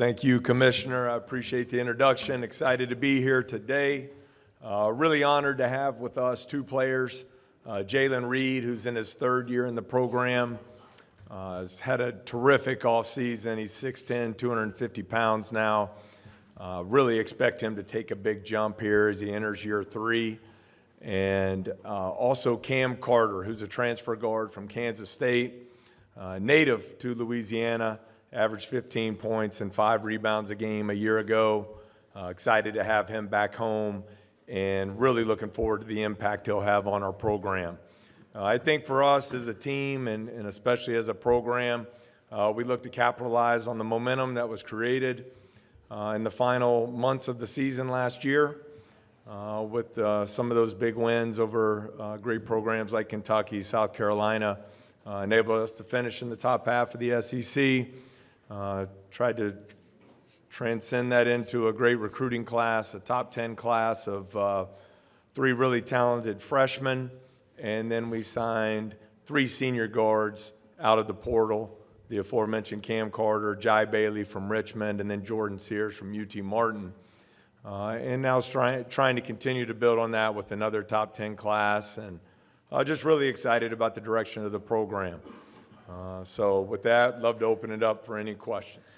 Thank you, Commissioner. I appreciate the introduction. Excited to be here today. Really honored to have with us two players. Jalen Reed, who's in his third year in the program, has had a terrific offseason. He's 6'10", 250 pounds now. Really expect him to take a big jump here as he enters year 3. And also Cam Carter, who's a transfer guard from Kansas State, native to Louisiana, averaged 15 points and 5 rebounds a game a year ago. Excited to have him back home and really looking forward to the impact he'll have on our program. I think for us as a team and especially as a program, we look to capitalize on the momentum that was created in the final months of the season last year with some of those big wins over great programs like Kentucky, South Carolina, enabled us to finish in the top half of the SEC. Tried to transcend that into a great recruiting class, a top 10 class of 3 really talented freshmen, and then we signed 3 senior guards out of the portal, the aforementioned Cam Carter, Jai Bailey from Richmond, and then Jordan Sears from UT Martin. And now trying to continue to build on that with another top 10 class, and just really excited about the direction of the program. So with that, love to open it up for any questions.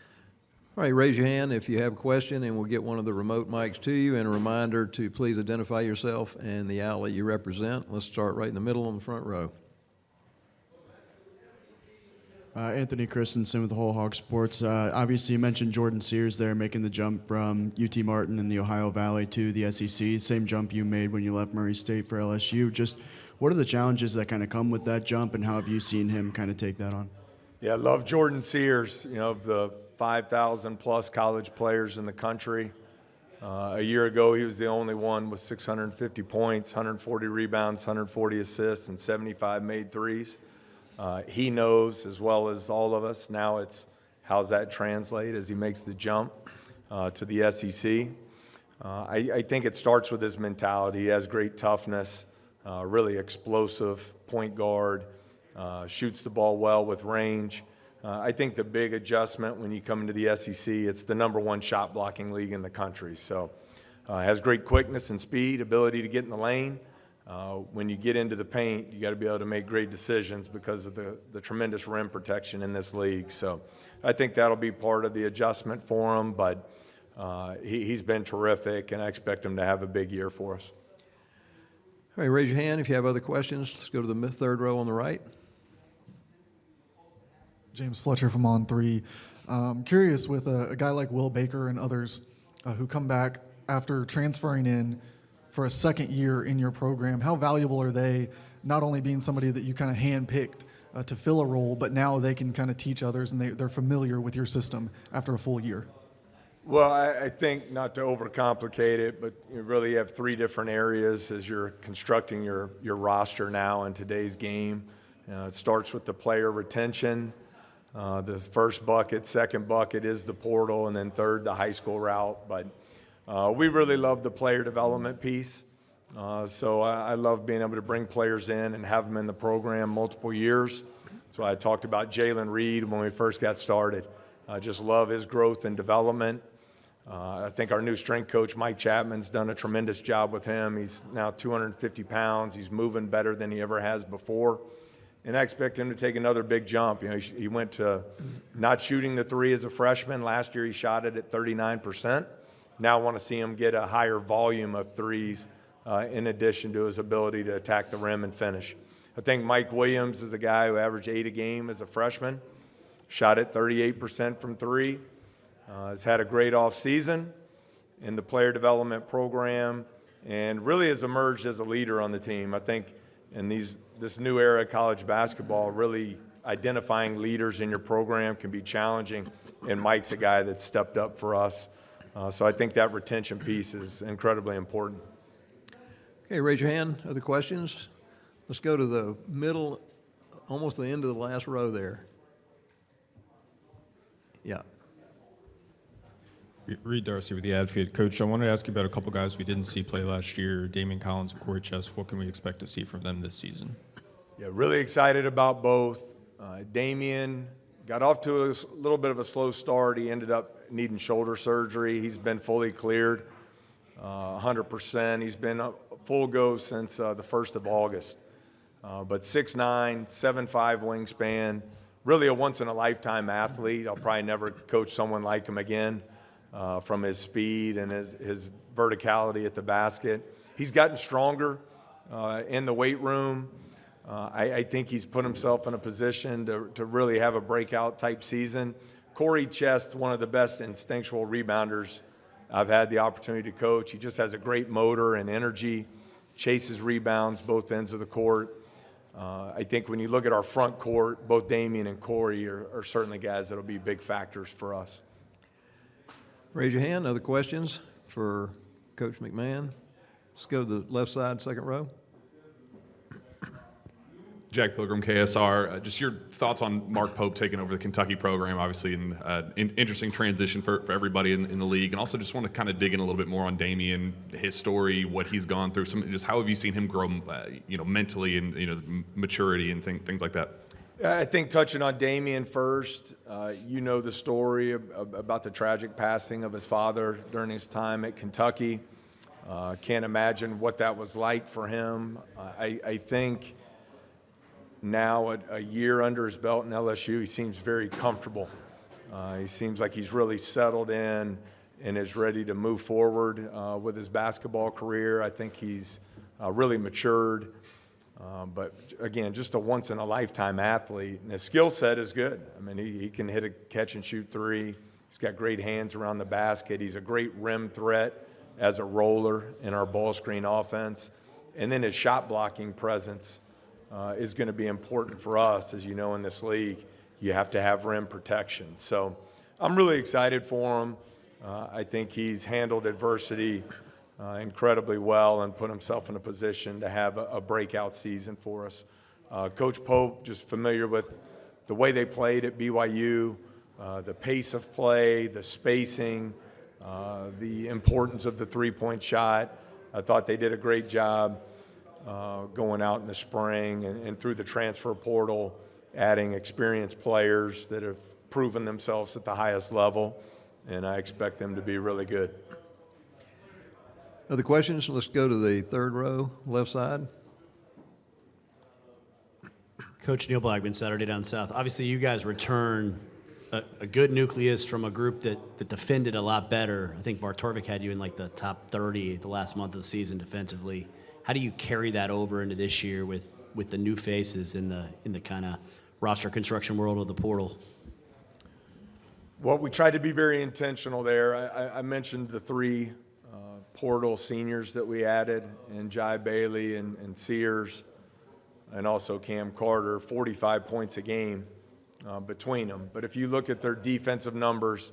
All right, raise your hand if you have a question, and we'll get one of the remote mics to you. And a reminder to please identify yourself and the outlet you represent. Let's start right in the middle on the front row. Anthony Christensen with the Whole Hog Sports. Obviously, you mentioned Jordan Sears there making the jump from UT Martin in the Ohio Valley to the SEC. Same jump you made when you left Murray State for LSU. Just what are the challenges that kind of come with that jump, and how have you seen him kind of take that on? Yeah, I love Jordan Sears, of the 5,000 plus college players in the country. A year ago, he was the only one with 650 points, 140 rebounds, 140 assists, and 75 made threes. He knows, as well as all of us, now it's how's that translate as he makes the jump to the SEC. I think it starts with his mentality. He has great toughness, really explosive point guard, shoots the ball well with range. I think the big adjustment when you come into the SEC, it's the #1 shot blocking league in the country. So has great quickness and speed, ability to get in the lane. When you get into the paint, you got to be able to make great decisions because of the tremendous rim protection in this league. So I think that'll be part of the adjustment for him, but he's been terrific, and I expect him to have a big year for us. All right, raise your hand if you have other questions. Let's go to the third row on the right. James Fletcher from On3. Curious, with a guy like Will Baker and others who come back after transferring in for a second year in your program, how valuable are they, not only being somebody that you kind of handpicked to fill a role, but now they can kind of teach others and they're familiar with your system after a full year? Well, I think, not to overcomplicate it, but you really have 3 different areas as you're constructing your roster now in today's game. It starts with the player retention. The first bucket, second bucket is the portal, and then third, the high school route. But we really love the player development piece. So I love being able to bring players in and have them in the program multiple years. That's why I talked about Jalen Reed when we first got started. I just love his growth and development. I think our new strength coach, Mike Chapman's done a tremendous job with him. He's now 250 pounds. He's moving better than he ever has before. And I expect him to take another big jump. He went to not shooting the 3 as a freshman. Last year he shot it at 39%. Now I want to see him get a higher volume of 3s in addition to his ability to attack the rim and finish. I think Mike Williams is a guy who averaged 8 a game as a freshman, shot at 38% from 3. Has had a great offseason in the player development program and really has emerged as a leader on the team. I think in this new era of college basketball, really identifying leaders in your program can be challenging, and Mike's a guy that's stepped up for us. So I think that retention piece is incredibly important. Okay, raise your hand. Other questions? Let's go to the middle, almost the end of the last row there. Yeah. Reed Darcy with the Adfield. Coach, I wanted to ask you about a couple guys we didn't see play last year, Damian Collins and Corey Chess. What can we expect to see from them this season? Yeah, really excited about both. Damian got off to a little bit of a slow start. He ended up needing shoulder surgery. He's been fully cleared, 100%. He's been a full go since the 1st of August. But 6'9", 7'5" wingspan, really a once-in-a-lifetime athlete. I'll probably never coach someone like him again from his speed and his verticality at the basket. He's gotten stronger in the weight room. I think he's put himself in a position to really have a breakout type season. Corey Chest, one of the best instinctual rebounders I've had the opportunity to coach. He just has a great motor and energy, chases rebounds both ends of the court. I think when you look at our front court, both Damian and Corey are certainly guys that will be big factors for us. Raise your hand. Other questions for Coach McMahon? Let's go to the left side, second row. Jack Pilgrim, KSR. Just your thoughts on Mark Pope taking over the Kentucky program, obviously an interesting transition for everybody in the league. And also just want to kind of dig in a little bit more on Damian, his story, what he's gone through, just how have you seen him grow mentally and maturity and things like that? I think touching on Damian first, you know the story about the tragic passing of his father during his time at Kentucky. Can't imagine what that was like for him. I think now, a year under his belt in LSU, he seems very comfortable. He seems like he's really settled in and is ready to move forward with his basketball career. I think he's really matured. But again, just a once-in-a-lifetime athlete. And his skill set is good. I mean, he can hit a catch-and-shoot three. He's got great hands around the basket. He's a great rim threat as a roller in our ball screen offense. And then his shot-blocking presence is going to be important for us. As you know, in this league, you have to have rim protection. So I'm really excited for him. I think he's handled adversity incredibly well and put himself in a position to have a breakout season for us. Coach Pope, just familiar with the way they played at BYU, the pace of play, the spacing, the importance of the three-point shot. I thought they did a great job going out in the spring and through the transfer portal, adding experienced players that have proven themselves at the highest level, and I expect them to be really good. Other questions? Let's go to the third row, left side. Coach Neil Blackman, Saturday Down South. Obviously, you guys return a good nucleus from a group that defended a lot better. I think Bartorvik had you in like the top 30 the last month of the season defensively. How do you carry that over into this year with the new faces in the kind of roster construction world of the portal? Well, we tried to be very intentional there. I mentioned the three portal seniors that we added, and Jai Bailey and Sears, and also Cam Carter, 45 points a game between them. But if you look at their defensive numbers,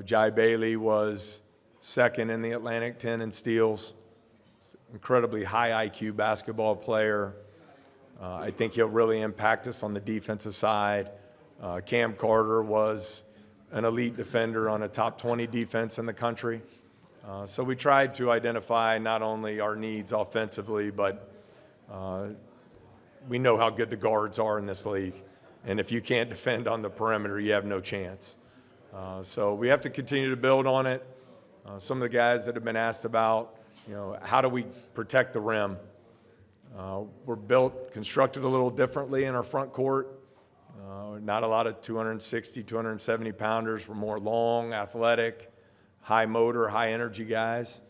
Jai Bailey was second in the Atlantic 10 in steals. Incredibly high IQ basketball player. I think he'll really impact us on the defensive side. Cam Carter was an elite defender on a top 20 defense in the country. So we tried to identify not only our needs offensively, but we know how good the guards are in this league. And if you can't defend on the perimeter, you have no chance. So we have to continue to build on it. Some of the guys that have been asked about, how do we protect the rim? We're constructed a little differently in our front court. Not a lot of 260, 270 pounders. We're more long, athletic, high motor, high energy guys.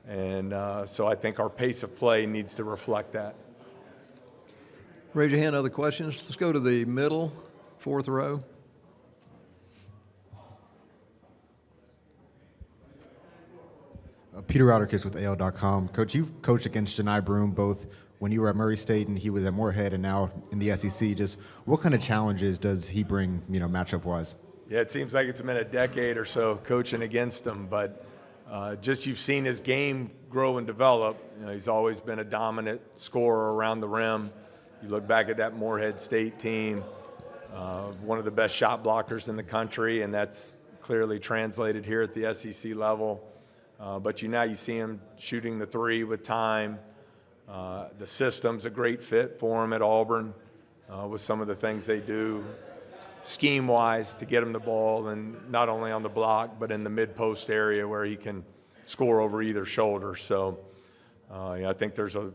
And so I think our pace of play needs to reflect that. Raise your hand. Other questions? Let's go to the middle, fourth row. Peter Routerkiss with AL.com. Coach, you've coached against Janai Broom both when you were at Murray State and he was at Moorhead and now in the SEC. Just what kind of challenges does he bring, matchup-wise? Yeah, it seems like it's been a decade or so coaching against him, but just you've seen his game grow and develop. He's always been a dominant scorer around the rim. You look back at that Moorhead State team, one of the best shot blockers in the country, and that's clearly translated here at the SEC level. But now you see him shooting the three with time. The system's a great fit for him at Auburn with some of the things they do. scheme-wise to get him the ball, and not only on the block but in the mid-post area where he can score over either shoulder. So yeah, I think there's a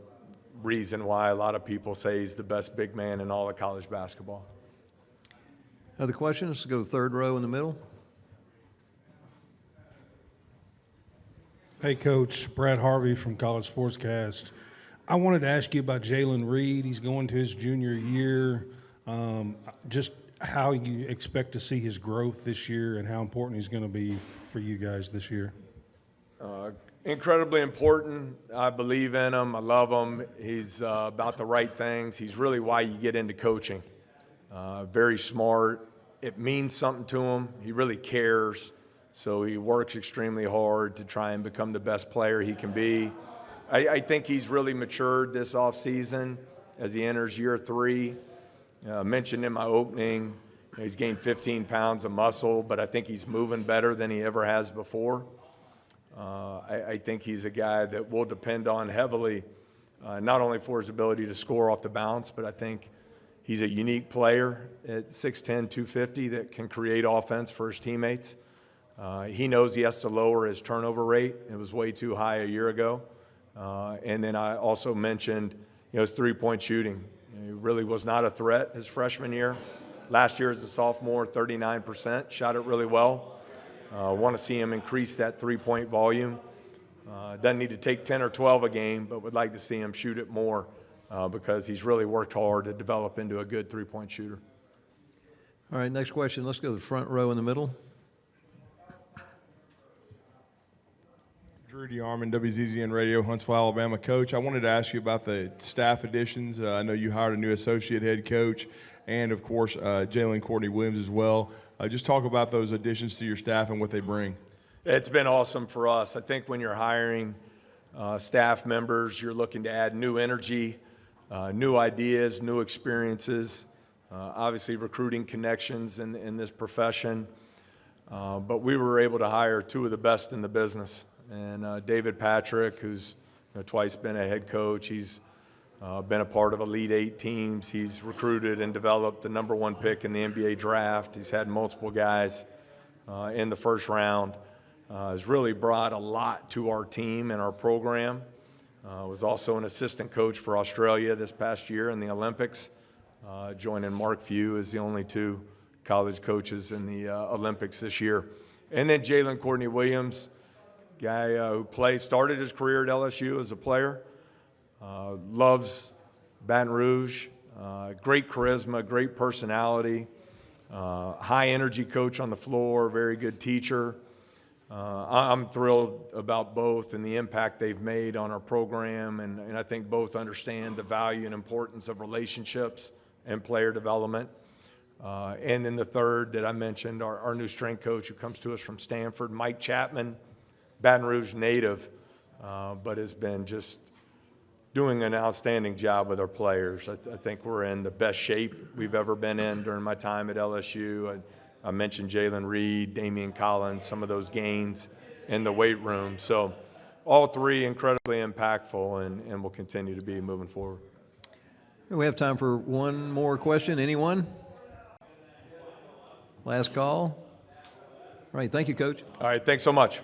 reason why a lot of people say he's the best big man in all of college basketball. Other questions? Let's go to the third row in the middle. Hey, Coach. Brad Harvey from College Sportscast. I wanted to ask you about Jalen Reed. He's going to his junior year. Just how you expect to see his growth this year and how important he's going to be for you guys this year. Incredibly important. I believe in him. I love him. He's about the right things. He's really why you get into coaching. Very smart. It means something to him. He really cares. So he works extremely hard to try and become the best player he can be. I think he's really matured this offseason as he enters year 3. Mentioned in my opening, he's gained 15 pounds of muscle, but I think he's moving better than he ever has before. I think he's a guy that we'll depend on heavily, not only for his ability to score off the bounce, but I think he's a unique player at 6'10", 250 that can create offense for his teammates. He knows he has to lower his turnover rate. It was way too high a year ago. And then I also mentioned his three-point shooting. He really was not a threat his freshman year. Last year as a sophomore, 39%, shot it really well. Want to see him increase that three-point volume. Doesn't need to take 10 or 12 a game, but would like to see him shoot it more because he's really worked hard to develop into a good three-point shooter. All right, next question. Let's go to the front row in the middle. Drew DeArmond, WZZN Radio, Huntsville, Alabama. Coach, I wanted to ask you about the staff additions. I know you hired a new associate head coach and, of course, Jalen Courtney Williams as well. Just talk about those additions to your staff and what they bring. It's been awesome for us. I think when you're hiring staff members, you're looking to add new energy, new ideas, new experiences, obviously recruiting connections in this profession. But we were able to hire 2 of the best in the business. And David Patrick, who's twice been a head coach, he's been a part of Elite 8 teams. He's recruited and developed the #1 pick in the NBA draft. He's had multiple guys in the first round. Has really brought a lot to our team and our program. Was also an assistant coach for Australia this past year in the Olympics, joining Mark Few as the only 2 college coaches in the Olympics this year. And then Jalen Courtney Williams, guy who started his career at LSU as a player, loves Baton Rouge, great charisma, great personality, high energy coach on the floor, very good teacher. I'm thrilled about both and the impact they've made on our program, and I think both understand the value and importance of relationships and player development. And then the third that I mentioned, our new strength coach who comes to us from Stanford, Mike Chapman, Baton Rouge native, but has been just doing an outstanding job with our players. I think we're in the best shape we've ever been in during my time at LSU. I mentioned Jalen Reed, Damian Collins, some of those gains in the weight room. So all 3 incredibly impactful and will continue to be moving forward. We have time for one more question. Anyone? Last call. All right, thank you, Coach. All right, thanks so much.